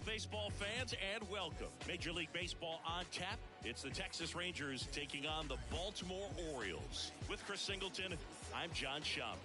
baseball fans, and welcome. Major League Baseball on tap. It's the Texas Rangers taking on the Baltimore Orioles. With Chris Singleton, I'm John Schaub.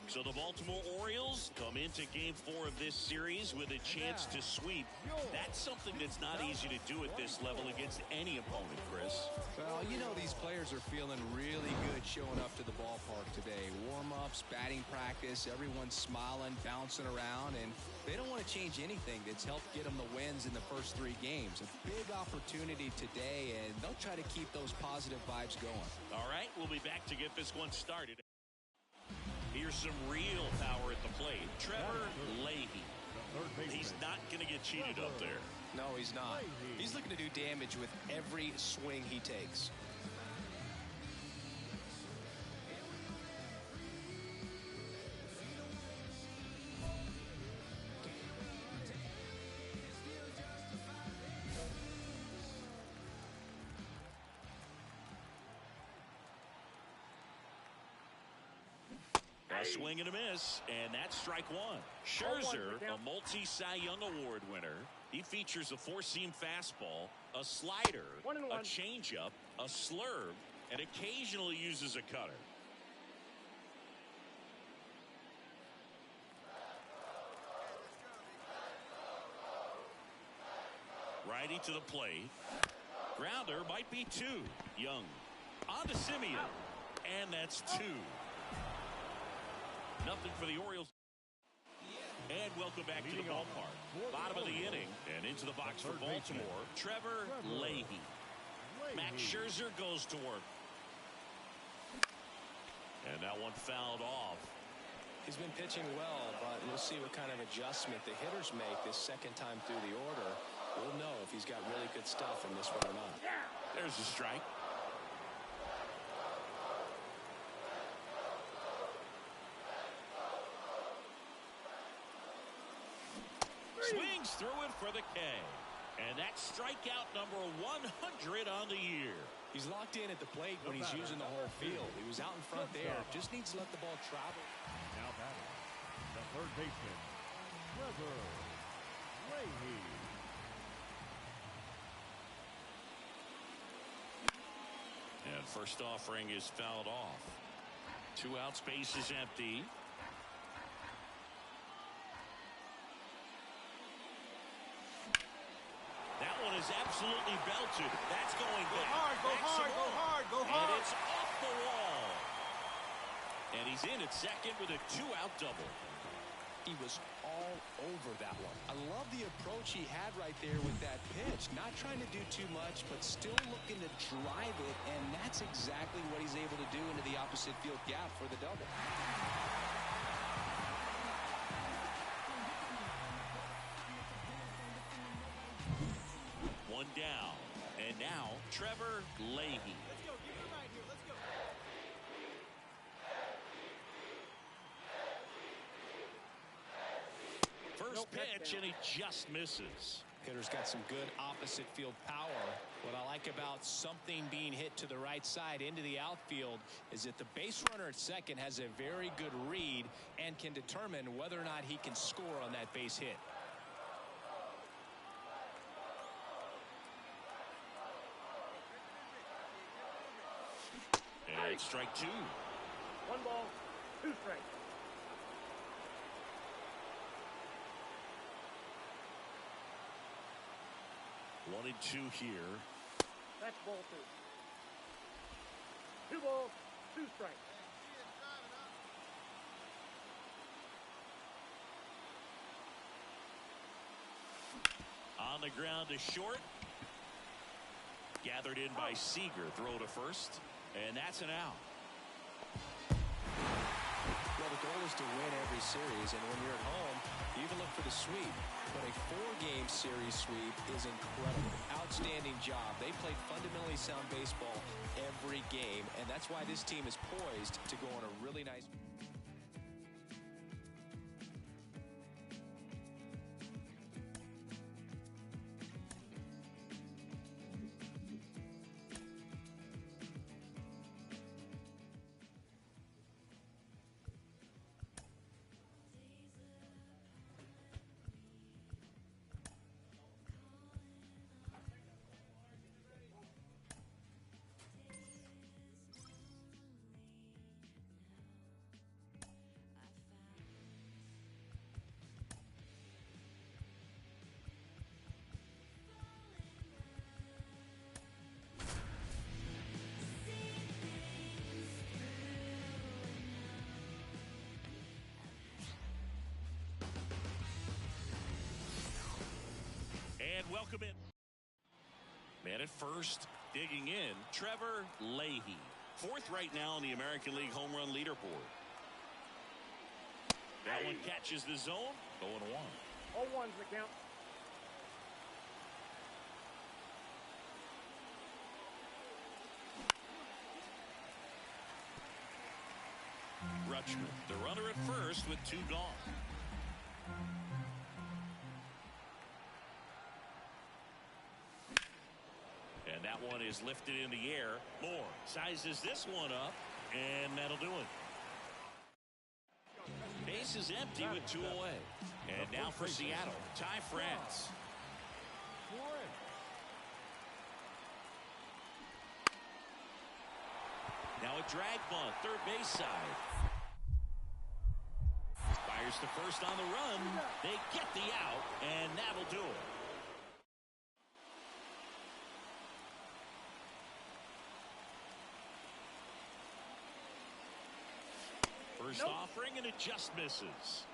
So the Baltimore Orioles come into Game 4 of this series with a chance to sweep. That's something that's not easy to do at this level against any opponent, Chris. Well, you know these players are feeling really good showing up to the ballpark today. Warm-ups, batting practice, everyone's smiling, bouncing around, and they don't want to change anything that's helped get them the wins in the first 3 games. A big opportunity today, and they'll try to keep those positive vibes going. All right, we'll be back to get this one started. Here's some real power at the plate. Trevor Leahy. He's not going to get cheated up there. No, he's not. He's looking to do damage with every swing he takes. A swing and a miss, and that's strike one. Scherzer, a multi-Cy Young Award winner. He features a 4-seam fastball, a slider, a changeup, a slurve, and occasionally uses a cutter. Righty to the plate. Grounder might be 2. Young on to Simeon, and that's 2. Nothing for the Orioles. And welcome back to the ballpark. Bottom of the inning and into the box for Baltimore. Trevor Leahy. Max Scherzer goes to work. And that one fouled off. He's been pitching well, but we'll see what kind of adjustment the hitters make this second time through the order. We'll know if he's got really good stuff in this one or not. There's a strike. Swings through it for the K. And that's strikeout number 100 on the year. He's locked in at the plate when he's using the whole field. He was out in front there. Just needs to let the ball travel. Now batting, the third baseman, Trevor Leahy. And first offering is fouled off. 2 outs, base is empty. That one is absolutely belted. That's going back. Go hard, go hard, go hard, go hard. And it's off the wall. And he's in at second with a 2-out double. He was all over that one. I love the approach he had right there with that pitch. Not trying to do too much, but still looking to drive it, and that's exactly what he's able to do into the opposite field gap for the double. One down. And now Trevor Leahy. Let's go. Give me right here. Let's go. First pitch, and he just misses. Hitter's got some good opposite field power. What I like about something being hit to the right side into the outfield is that the base runner at second has a very good read and can determine whether or not he can score on that base hit. And it's strike 2. 1 ball, 2 strikes. One and 2 here. That's ball 2. 2 balls, 2 strikes. On the ground to short. Gathered in by Seager. Throw to first. And that's an out. Well, the goal is to win every series, and when you're at home, you can look for the sweep. But a 4-game series sweep is incredible. Outstanding job. They played fundamentally sound baseball every game, and that's why this team is poised to go on a really nice... And at first, digging in, Trevor Leahy. Fourth right now in the American League home run leaderboard. That one catches the zone. 0-1. 0-1's the count. Rutschman, the runner at first with 2 gone. And that one is lifted in the air. Moore sizes this one up, and that'll do it. Base is empty with 2 away. And now for Seattle, Ty France. Now a drag bunt, third base side. Fires to first on the run. They get the out, and that'll do it. First offering, and it just misses.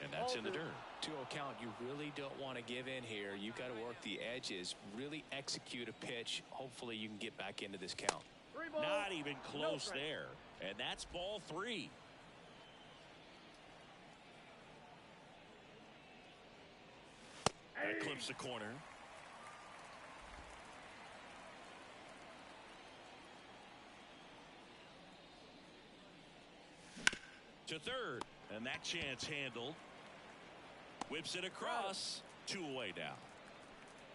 And that's in the dirt. To account, you really don't want to give in here. You got to work the edges, really execute a pitch. Hopefully you can get back into this count. Not even close there. And that's ball 3. That clips the corner. To third, and that chance handled. Whips it across. 2 away now.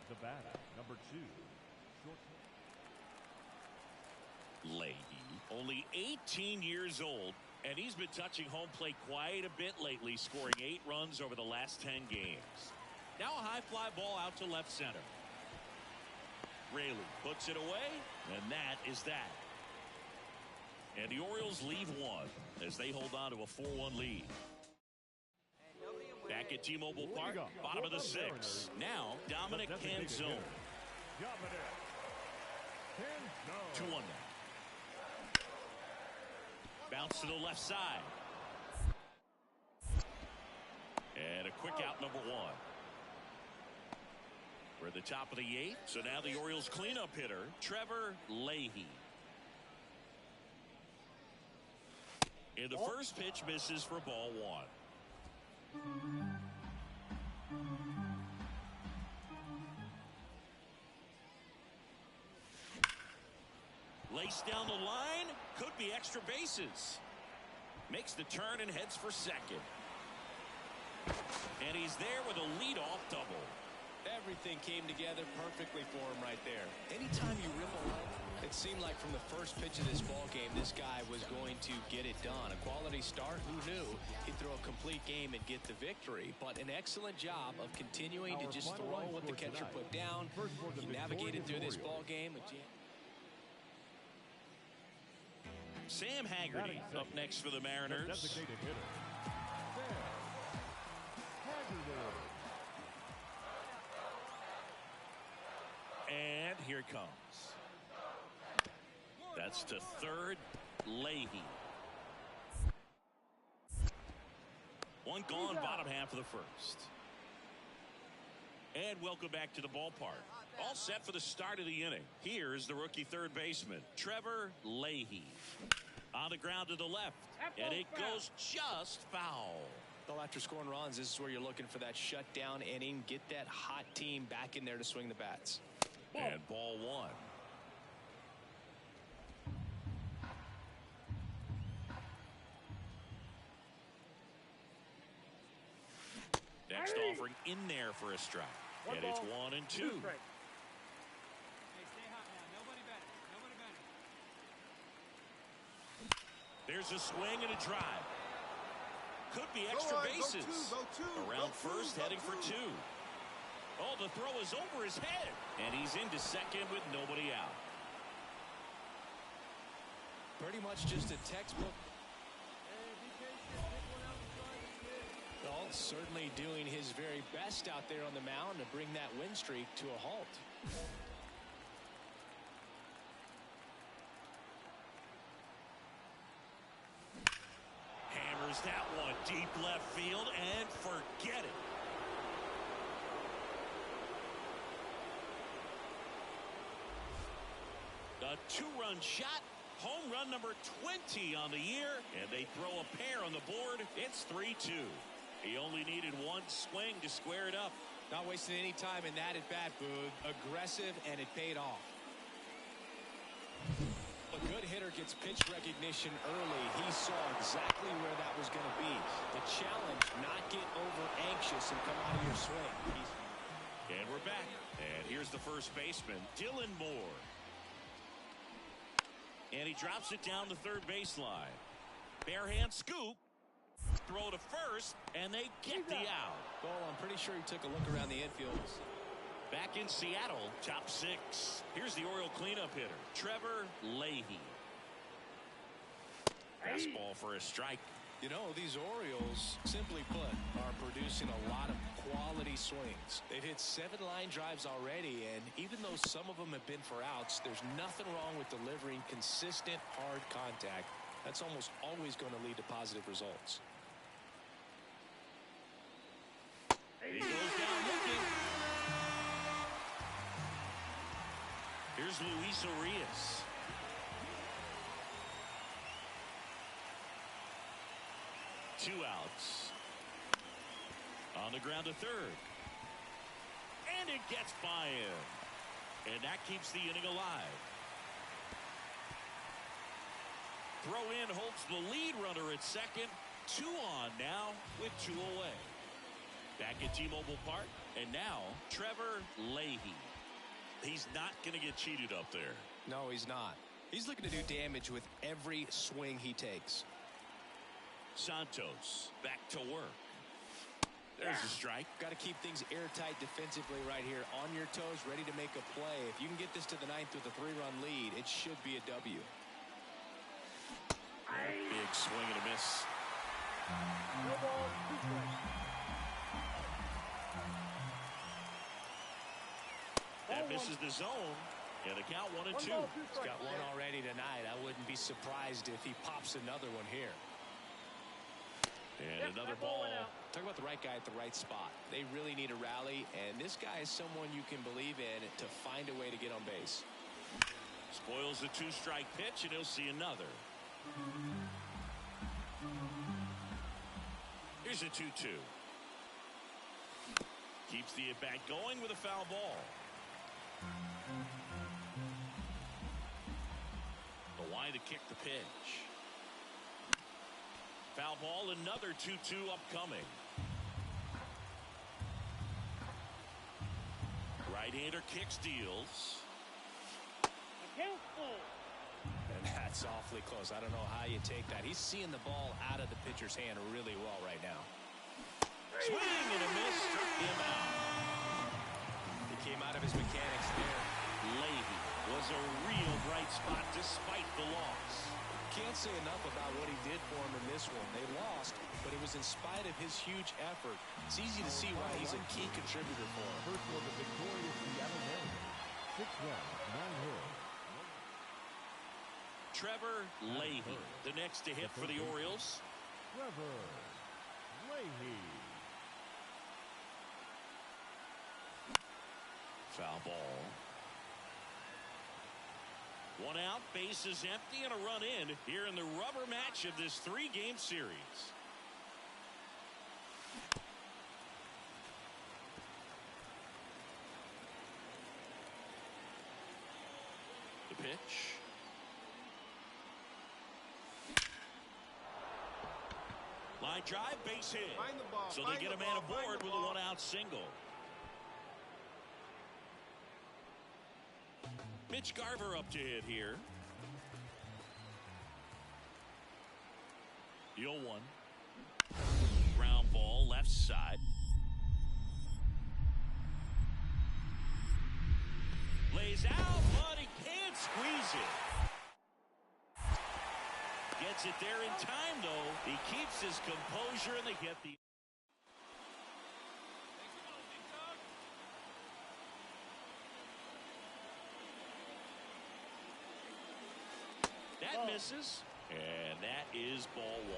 The batter, number 2. Leahy, only 18 years old, and he's been touching home plate quite a bit lately, scoring 8 runs over the last 10 games. Now a high fly ball out to left center. Raley puts it away, and that is that. And the Orioles leave 1 as they hold on to a 4-1 lead. Back at T-Mobile Park, bottom of the 6th. Now, Dominic Canzone. 2-1 now. Bounce to the left side. And a quick out, number 1. We're at the top of the 8th. So now the Orioles cleanup hitter, Trevor Leahy. And the first pitch misses for ball 1. Laced down the line, could be extra bases. Makes the turn and heads for second. And he's there with a leadoff double. Everything came together perfectly for him right there. Anytime you rip a run, it seemed like from the first pitch of this ball game, this guy was going to get it done. A quality start, who knew? He'd throw a complete game and get the victory. But an excellent job of continuing to just throw what the catcher put down. He navigated through this ball game. Sam Haggerty up next for the Mariners. And here it comes. That's to third, Leahy. 1 gone, bottom half of the first. And welcome back to the ballpark. All set for the start of the inning. Here's the rookie third baseman, Trevor Leahy. On the ground to the left, and it goes just foul. Well, after scoring runs, this is where you're looking for that shutdown inning. Get that hot team back in there to swing the bats. And ball 1. Next offering in there for a strike. And it's 1 and 2. There's a swing and a drive. Could be extra bases. Around first, heading for 2. Oh, the throw is over his head. And he's into second with nobody out. Pretty much just a textbook. Galt certainly doing his very best out there on the mound to bring that win streak to a halt. Hammers that one deep left field and forget it. A two-run shot. Home run number 20 on the year, and they throw a pair on the board. It's 3-2. He only needed one swing to square it up. Not wasting any time in that at bat, Boog. Aggressive, and it paid off. A good hitter gets pitch recognition early. He saw exactly where that was going to be. The challenge, not get over anxious and come out of your swing. And we're back. And here's the first baseman, Dylan Moore. And he drops it down the third baseline. Barehand scoop. Throw to first, and they get the out. Well, I'm pretty sure he took a look around the infield. Back in Seattle, top six. Here's the Oriole cleanup hitter, Trevor Leahy. Fastball for a strike. You know, these Orioles, simply put, are producing a lot of quality swings. They've hit 7 line drives already, and even though some of them have been for outs, there's nothing wrong with delivering consistent, hard contact. That's almost always going to lead to positive results. He goes down looking. Here's Luis Urias. Two outs. On the ground to third. And it gets by him. And that keeps the inning alive. Throw in holds the lead runner at second. 2 on now with 2 away. Back at T-Mobile Park. And now Trevor Leahy. He's not going to get cheated up there. No, he's not. He's looking to do damage with every swing he takes. Santos back to work. There's a strike. Got to keep things airtight defensively right here. On your toes, ready to make a play. If you can get this to the 9th with a 3-run lead, it should be a W. Big swing and a miss. No ball, 2 strikes. That misses the zone. And a count 1-2. He's Got one already tonight. I wouldn't be surprised if he pops another one here. And another ball. Talk about the right guy at the right spot. They really need a rally, and this guy is someone you can believe in to find a way to get on base. Spoils the 2-strike pitch, and he'll see another. Here's a 2-2. Keeps the at-bat going with a foul ball. The line to kick the pitch. Foul ball, another 2-2 upcoming. Right-hander kick steals. Account full. And that's awfully close. I don't know how you take that. He's seeing the ball out of the pitcher's hand really well right now. Swing and a miss. Struck him out. He came out of his mechanics there. Leahy was a real bright spot despite the loss. Can't say enough about what he did for him in this one. They lost, but it was in spite of his huge effort. It's easy to see why he's a key contributor for him. First for the victorious Seattle Mariners. 6 runs, 9 hits. Trevor Leahy, the next to hit for the Orioles. Trevor Leahy. Foul ball. 1 out, bases empty, and a run in here in the rubber match of this 3-game series. The pitch. Line drive, base hit. So they get a man aboard with a 1-out single. Mitch Garver up to hit here. 0-1. Ground ball left side. Lays out, but he can't squeeze it. Gets it there in time, though. He keeps his composure, and they get the... That misses, and that is ball 1.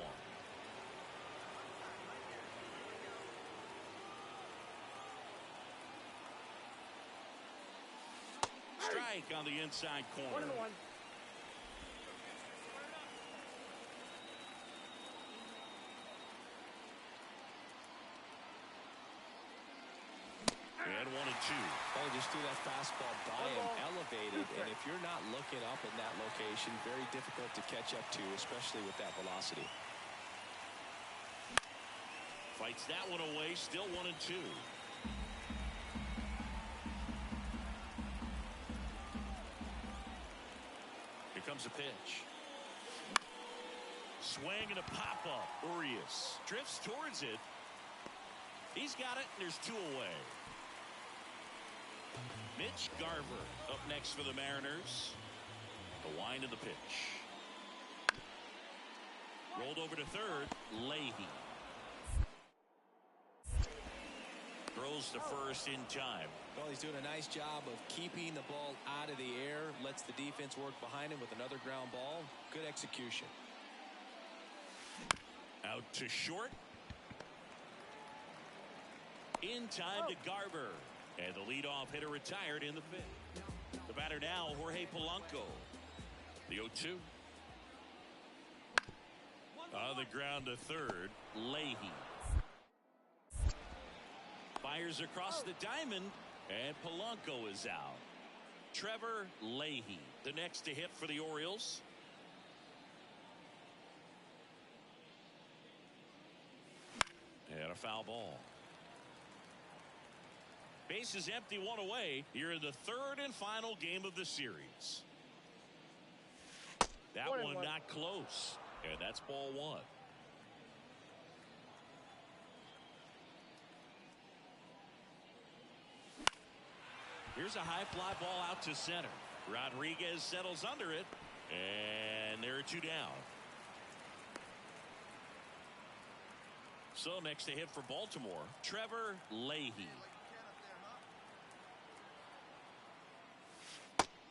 strike on the inside corner. 1-1. And 1-2. Oh, just threw that fastball by him, elevated, and if you're not looking up in that location, very difficult to catch up to, especially with that velocity. Fights that one away, still 1-2. Here comes a pitch. Swing and a pop-up. Urias drifts towards it. He's got it, and there's 2 away. Mitch Garver up next for the Mariners. The wind of the pitch. Rolled over to third. Leahy throws to first in time. Well, he's doing a nice job of keeping the ball out of the air. Lets the defense work behind him with another ground ball. Good execution. Out to short. In time to Garver. And the leadoff hitter retired in the 5th. The batter now, Jorge Polanco. The 0-2. On the ground to third, Leahy. Fires across the diamond, and Polanco is out. Trevor Leahy, the next to hit for the Orioles. And a foul ball. Bases empty, 1 away. Here in the 3rd and final game of the series. That one not close. And that's ball 1. Here's a high fly ball out to center. Rodriguez settles under it. And there are 2 down. So next to hit for Baltimore, Trevor Leahy.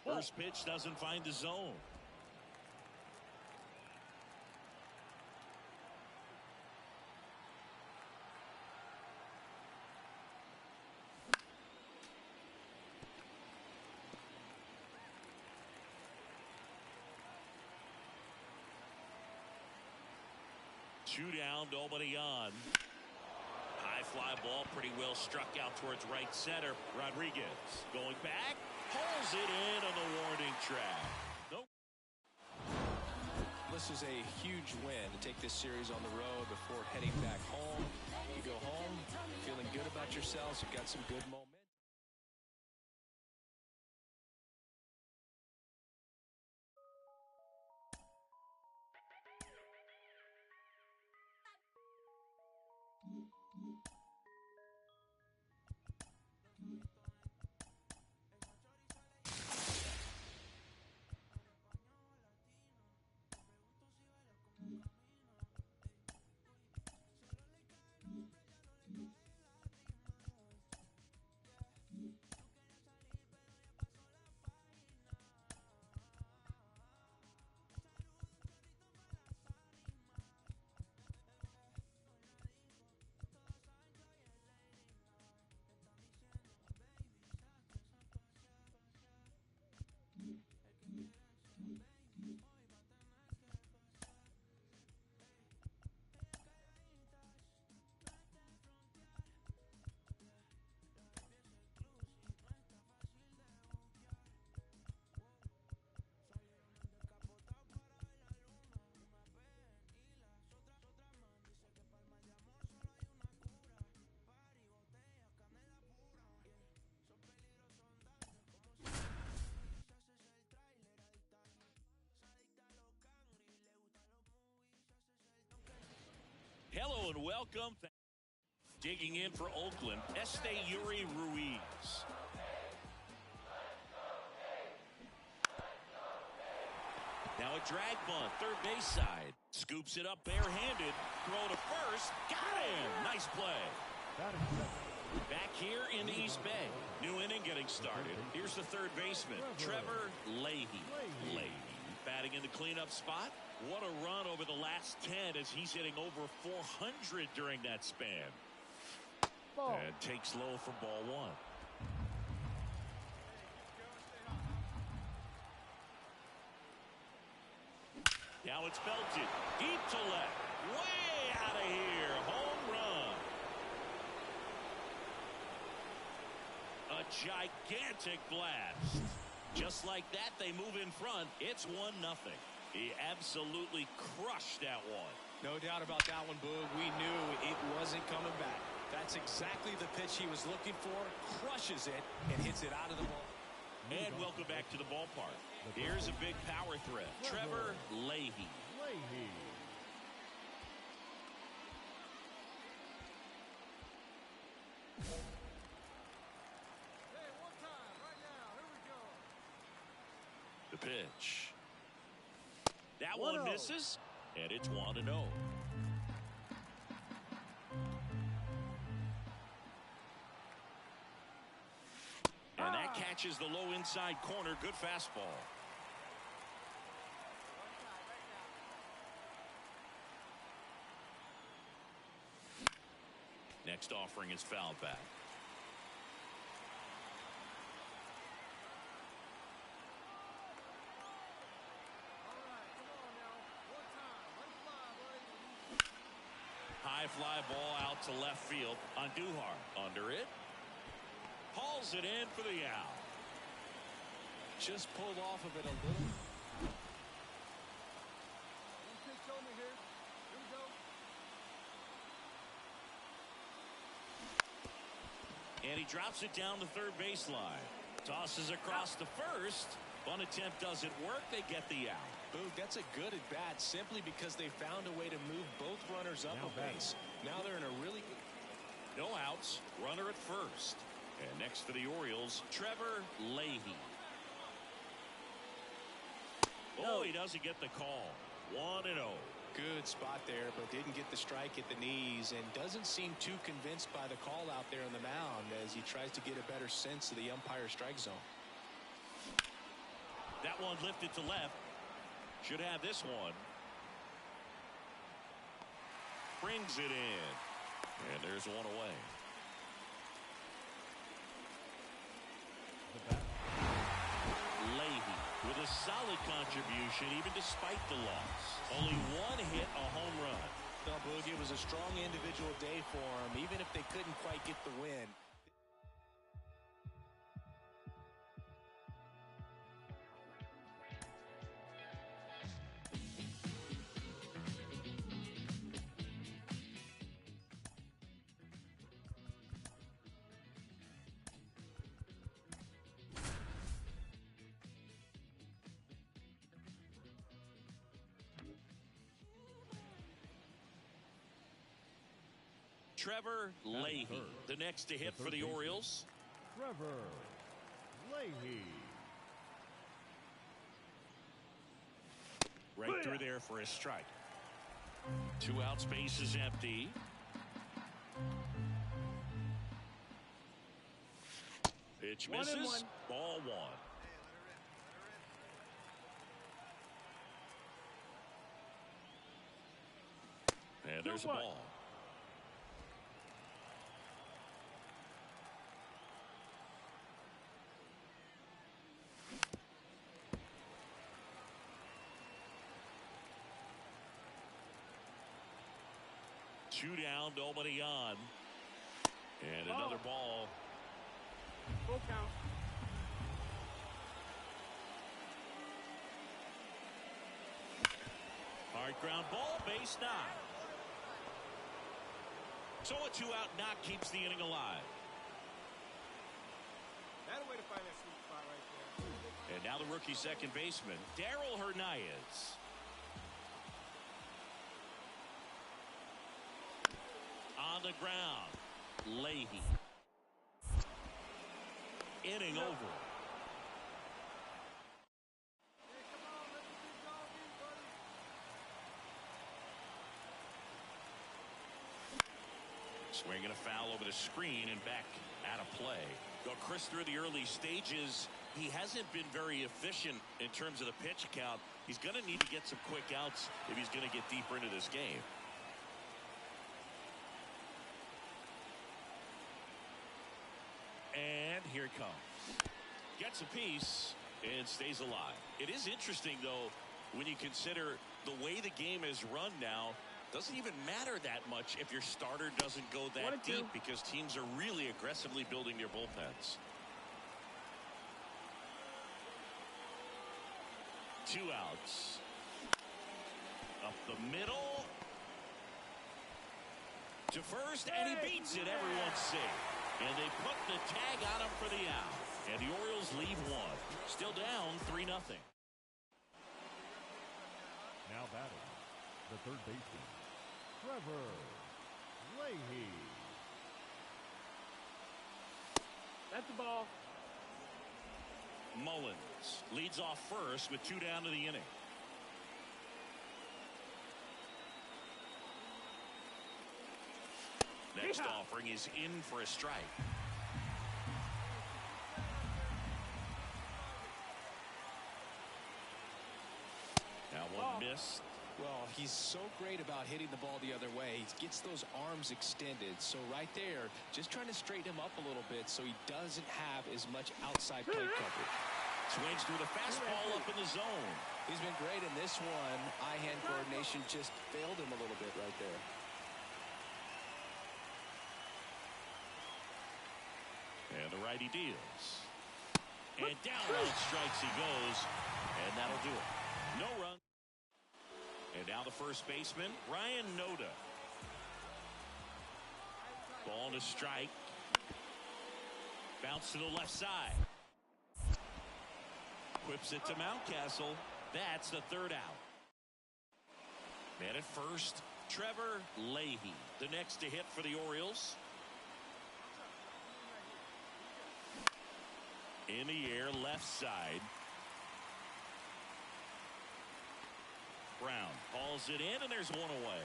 First pitch doesn't find the zone. Two down, nobody on. High fly ball, pretty well struck out towards right center. Rodriguez going back. Pulls it in on the warning track. Nope. This is a huge win to take this series on the road before heading back home. You go home feeling good about yourselves. You've got some good momentum. Hello and welcome. Digging in for Oakland, Esteury Ruiz. Now a drag bunt, third base side. Scoops it up barehanded. Throw to first. Got him. Nice play. Back here in the East Bay. New inning getting started. Here's the third baseman, Trevor Leahy. Leahy batting in the cleanup spot. What a run over the last 10 as he's hitting over 400 during that span. And takes low for ball 1. Now it's belted deep to left. Way out of here. Home run. A gigantic blast. Just like that, they move in front. It's 1-0. He absolutely crushed that one. No doubt about that one, Boog. We knew it wasn't coming back. That's exactly the pitch he was looking for. Crushes it and hits it out of the ball. And welcome back to the ballpark. Here's a big power threat. Trevor Leahy. The pitch. That one misses, and it's 1-0. And that catches the low inside corner. Good fastball. Next offering is fouled back. High fly ball out to left field. Andujar under it. Hauls it in for the out. Just pulled off of it a little. And he drops it down the third baseline. Tosses across to first. One attempt doesn't work. They get the out. Boog, that's a good at bat simply because they found a way to move both runners up a base. Now they're in a really good. No outs. Runner at first. And next for the Orioles, Trevor Leahy. Oh, he doesn't get the call. 1-0. Good spot there, but didn't get the strike at the knees and doesn't seem too convinced by the call out there on the mound as he tries to get a better sense of the umpire strike zone. That one lifted to left. Should have this one. Brings it in. And there's one away. Leahy with a solid contribution even despite the loss. Only one hit, a home run. No, Boog, it was a strong individual day for him, even if they couldn't quite get the win. Trevor Leahy, the next to hit for the Orioles. Trevor Leahy. Right through there for a strike. 2 outs, base is empty. Pitch misses. Ball 1. And there's a ball. Two down, nobody on. And another ball. Full count. Hard ground ball, base knock. So a 2-out knock keeps the inning alive. That way to find that sweet spot right there. And now the rookie second baseman, Darell Hernandez. On the ground, Leahy. Inning over. Swinging a foul over the screen and back out of play. Well, Chris, through the early stages, he hasn't been very efficient in terms of the pitch count. He's going to need to get some quick outs if he's going to get deeper into this game. And here it comes. Gets a piece and stays alive. It is interesting, though, when you consider the way the game is run now, doesn't even matter that much if your starter doesn't go that deep because teams are really aggressively building their bullpens. 2 outs. Up the middle. To first, and he beats it. Everyone's safe. And they put the tag on him for the out. And the Orioles leave 1. Still down 3-0. Now batting, the third baseman, Trevor Leahy. That's the ball. Mullins leads off first with 2 down to the inning. Next offering is in for a strike. Now one missed. Well, he's so great about hitting the ball the other way. He gets those arms extended. So right there, just trying to straighten him up a little bit so he doesn't have as much outside plate coverage. Swings through the fastball up in the zone. He's been great in this one. Eye-hand coordination just failed him a little bit right there. And the righty deals. And down on strikes he goes. And that'll do it. No run. And now the first baseman, Ryan Noda. Ball to strike. Bounce to the left side. Whips it to Mountcastle. That's the 3rd out. Man at first, Trevor Leahy. The next to hit for the Orioles. In the air, left side. Brown hauls it in, and there's 1 away.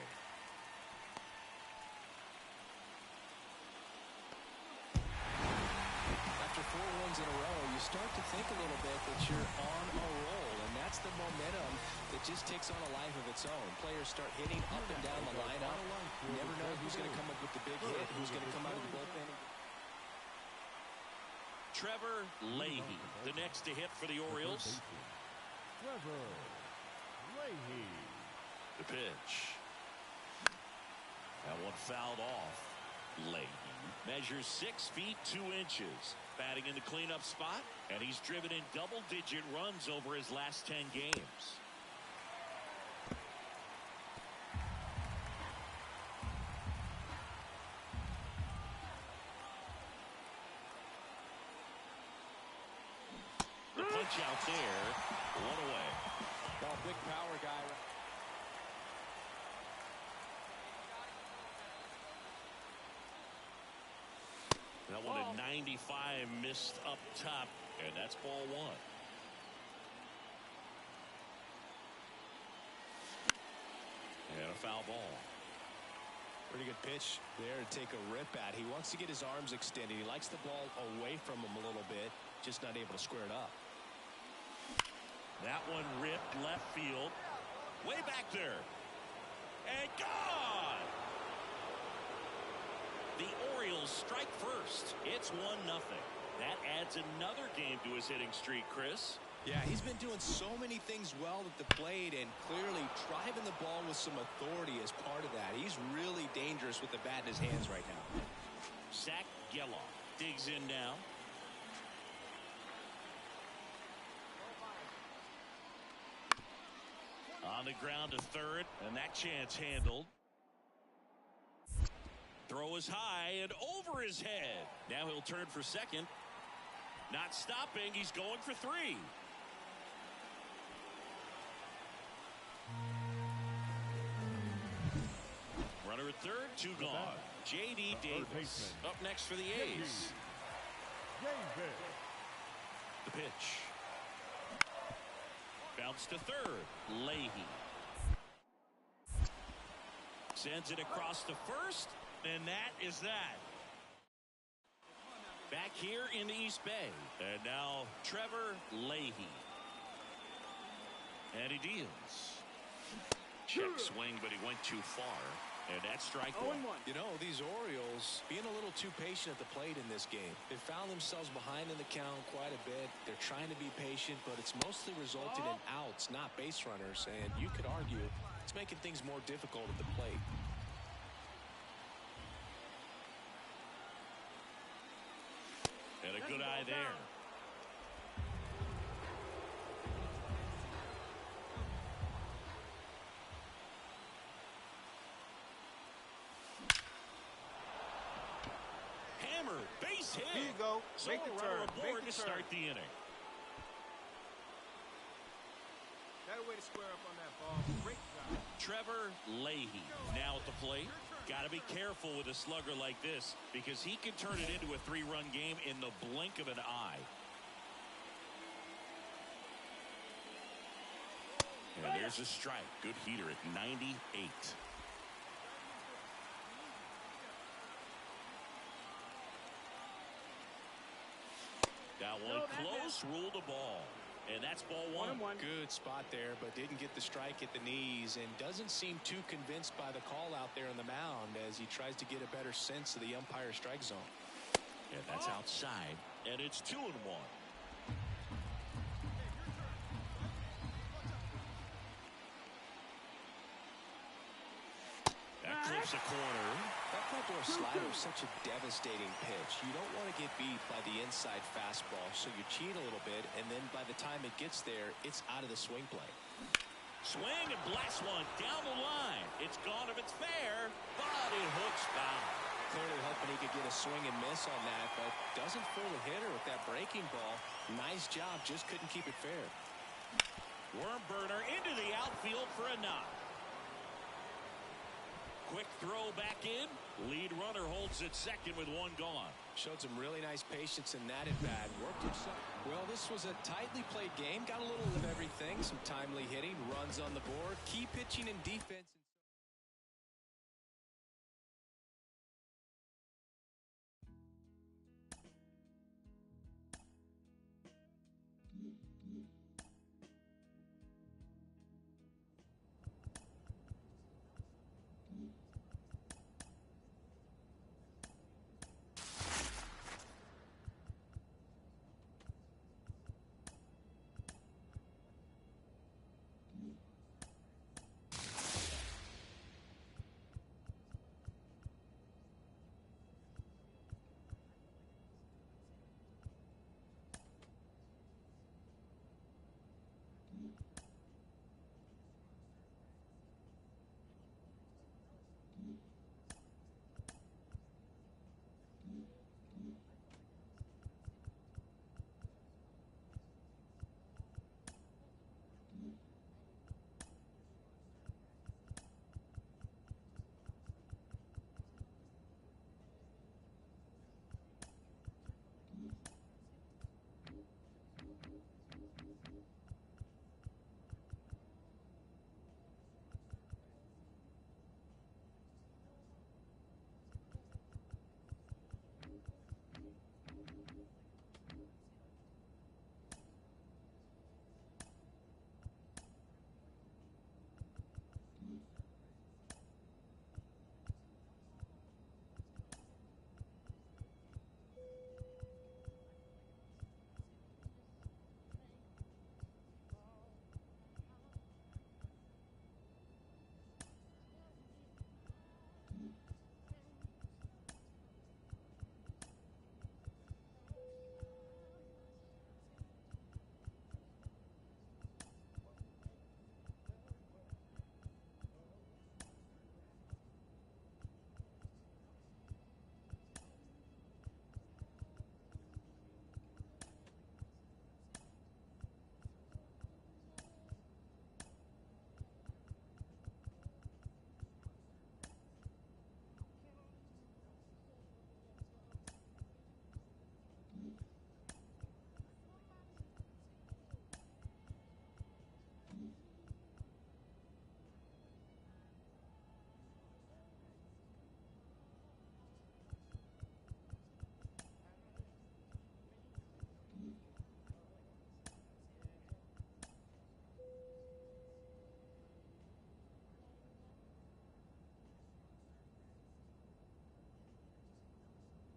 After 4 wins in a row, you start to think a little bit that you're on a roll, and that's the momentum that just takes on a life of its own. Players start hitting up and down the lineup. You never know who's going to come up with the big hit, who's going to come out of the bullpen. Trevor Leahy, the next to hit for the Orioles. Trevor Leahy. The pitch. That one fouled off. Leahy measures 6 feet 2 inches. Batting in the cleanup spot, and he's driven in double-digit runs over his last 10 games. The punch out there. 1 away. Well, big power guy. That one at 95 missed up top, and that's ball 1. And a foul ball. Pretty good pitch there to take a rip at. He wants to get his arms extended. He likes the ball away from him a little bit, just not able to square it up. That one ripped left field. Way back there. And gone! The Orioles strike first. It's 1-0. That adds another game to his hitting streak, Chris. Yeah, he's been doing so many things well at the plate and clearly driving the ball with some authority as part of that. He's really dangerous with the bat in his hands right now. Zach Geloff digs in now. On the ground to third, and that chance handled. Throw is high and over his head. Now he'll turn for second. Not stopping. He's going for 3. Runner at third, 2 gone. J.D. Davis up next for the A's. The pitch. Bounce to third. Leahy. Sends it across to first. And that is that. Back here in the East Bay. And now Trevor Leahy. And he deals. Check swing, but he went too far. And that's strike 0-1. one. You know, these Orioles being a little too patient at the plate in this game. They found themselves behind in the count quite a bit. They're trying to be patient, but it's mostly resulting in outs, not base runners. And you could argue it's making things more difficult at the plate. And a good eye there. Hammer, base hit. Here you go. So Make a the runner turn. aboard Make the to turn. start the inning. That way to square up on that ball. Great job. Trevor Leahy now at the plate. Got to be careful with a slugger like this because he can turn it into a 3-run game in the blink of an eye. And there's a strike. Good heater at 98. That one close, ruled a ball. And that's ball one. 1-1. Good spot there, but didn't get the strike at the knees and doesn't seem too convinced by the call out there on the mound as he tries to get a better sense of the umpire strike zone. And that's outside. And it's 2-1. That clips a corner. That front-door slider is such a devastating pitch. You don't want to get beat by the inside fastball, so you cheat a little bit, and then by the time it gets there, it's out of the swing play. Swing and blast one down the line. It's gone if it's fair, but it hooks foul. Clearly hoping he could get a swing and miss on that, but doesn't fool the hitter with that breaking ball. Nice job, just couldn't keep it fair. Worm burner into the outfield for a knock. Quick throw back in. Lead runner holds it second with one gone. Showed some really nice patience in that at bat. Worked himself. Well, this was a tightly played game. Got a little of everything. Some timely hitting, runs on the board, key pitching and defense.